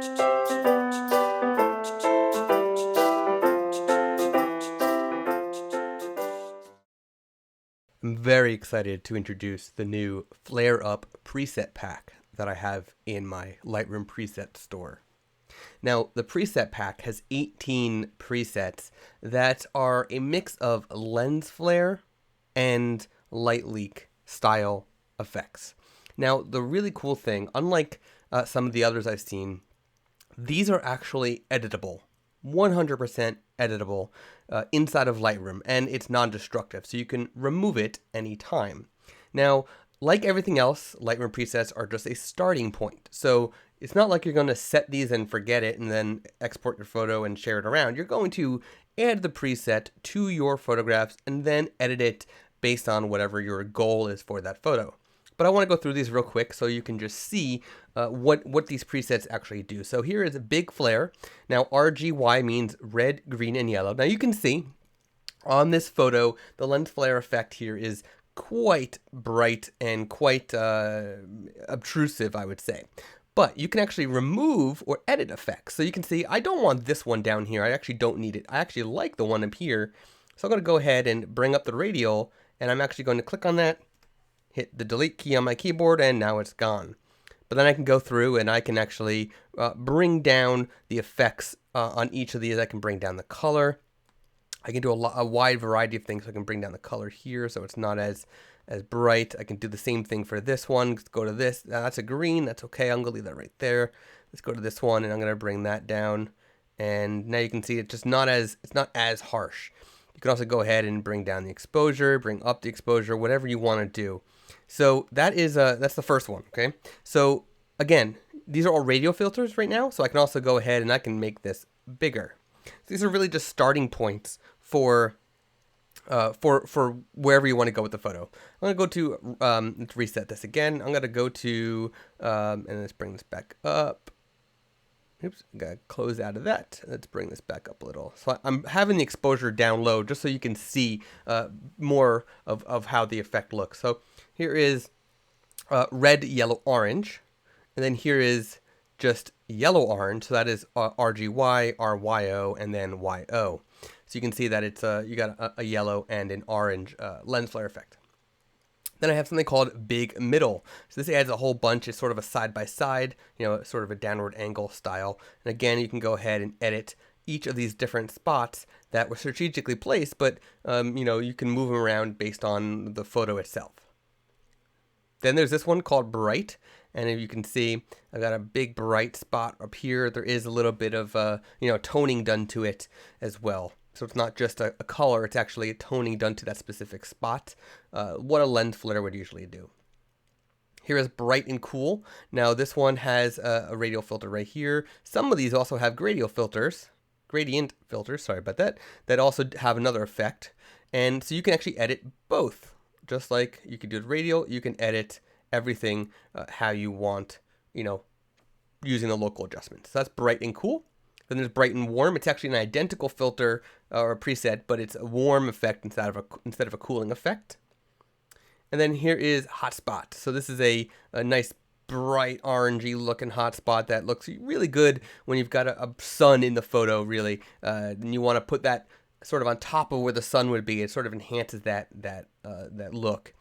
I'm very excited to introduce the new Flare Up preset pack that I have in my Lightroom preset store. Now, the preset pack has 18 presets that are a mix of lens flare and light leak style effects. Now, the really cool thing, unlike some of the others I've seen, these are actually editable, 100% editable inside of Lightroom, and it's non-destructive, so you can remove it anytime. Now, like everything else, Lightroom presets are just a starting point. So it's not like you're going to set these and forget it and then export your photo and share it around. You're going to add the preset to your photographs and then edit it based on whatever your goal is for that photo. But I want to go through these real quick so you can just see what these presets actually do. So here is a big flare. Now RGY means red, green, and yellow. Now you can see on this photo, the lens flare effect here is quite bright and quite obtrusive, I would say. But you can actually remove or edit effects. So you can see, I don't want this one down here. I actually don't need it. I actually like the one up here. So I'm going to go ahead and bring up the radial, and I'm actually going to click on that, hit the delete key on my keyboard, and now it's gone. But then I can go through and I can actually bring down the effects on each of these. I can bring down the color. I can do a wide variety of things. So I can bring down the color here so it's not as bright. I can do the same thing for this one. Let's go to this. That's a green. That's okay. I'm going to leave that right there. Let's go to this one, and I'm going to bring that down. And now you can see it's just it's not as harsh. You can also go ahead and bring down the exposure, bring up the exposure, whatever you want to do. So that is that's the first one, okay? So again, these are all radial filters right now, so I can also go ahead and I can make this bigger. So these are really just starting points for wherever you want to go with the photo. I'm going to go to let's reset this again. I'm going to go to and let's bring this back up. Oops, I gotta close out of that. Let's bring this back up a little. So I'm having the exposure down low just so you can see more of how the effect looks. So here is red, yellow, orange. And then here is just yellow, orange. So that is RGY, RYO, and then YO. So you can see that it's you got a yellow and an orange lens flare effect. Then I have something called big middle. So this adds a whole bunch. It's sort of a side-by-side, sort of a downward angle style. And again, you can go ahead and edit each of these different spots that were strategically placed, but you can move them around based on the photo itself. Then there's this one called bright. And if you can see, I've got a big bright spot up here. There is a little bit of toning done to it as well. So it's not just a color, it's actually a toning done to that specific spot, what a lens flare would usually do. Here is bright and cool. Now this one has a radial filter right here. Some of these also have gradient filters, sorry about that, that also have another effect. And so you can actually edit both. Just like you can do it radial, you can edit everything how you want, using the local adjustments. So that's bright and cool. Then there's bright and warm. It's actually an identical filter or a preset, but it's a warm effect instead of a cooling effect. And then here is hotspot. So this is a nice bright orangey looking hotspot that looks really good when you've got a sun in the photo, really. And you want to put that sort of on top of where the sun would be. It sort of enhances that look.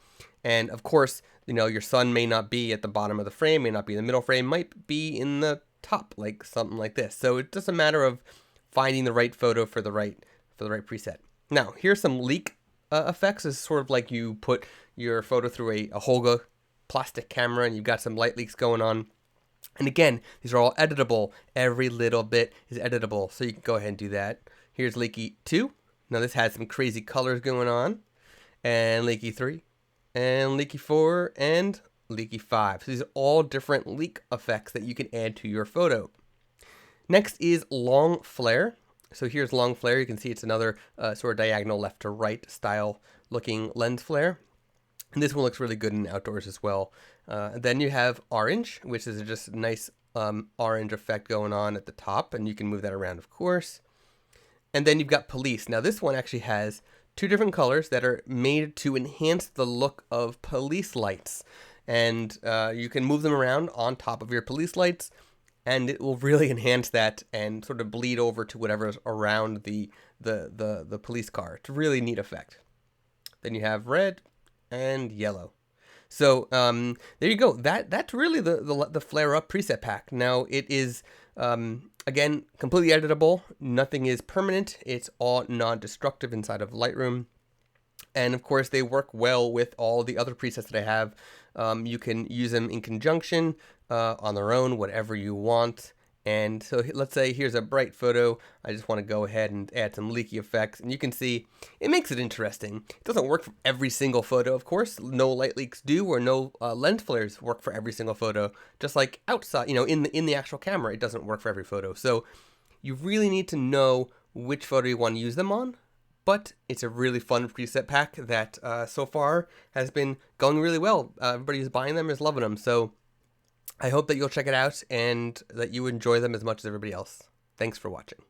And of course, your sun may not be at the bottom of the frame, may not be in the middle frame, might be in the top, like something like this. So it's just a matter of finding the right photo for the right preset. Now here's some leak effects. It's sort of like you put your photo through a Holga plastic camera and you've got some light leaks going on. And again, these are all editable. Every little bit is editable, so you can go ahead and do that. Here's leaky 2. Now this has some crazy colors going on, and leaky 3, and leaky 4, and leaky 5. So these are all different leak effects that you can add to your photo. Next is long flare. So here's long flare. You can see it's another sort of diagonal left to right style looking lens flare. And this one looks really good in outdoors as well. Then you have orange, which is just a nice orange effect going on at the top, and you can move that around, of course. And then you've got police. Now this one actually has two different colors that are made to enhance the look of police lights. And you can move them around on top of your police lights. and it will really enhance that and sort of bleed over to whatever's around the police car. It's a really neat effect. Then you have red and yellow. So there you go. That's really the Flare Up preset pack. Now it is again completely editable. Nothing is permanent. It's all non-destructive inside of Lightroom. And of course, they work well with all the other presets that I have. You can use them in conjunction, on their own, whatever you want. And so let's say here's a bright photo. I just want to go ahead and add some leaky effects. And you can see it makes it interesting. It doesn't work for every single photo, of course. No light leaks do, or no lens flares work for every single photo. Just like outside, in the actual camera, it doesn't work for every photo. So you really need to know which photo you want to use them on. But it's a really fun preset pack that so far has been going really well. Everybody who's buying them is loving them. So I hope that you'll check it out and that you enjoy them as much as everybody else. Thanks for watching.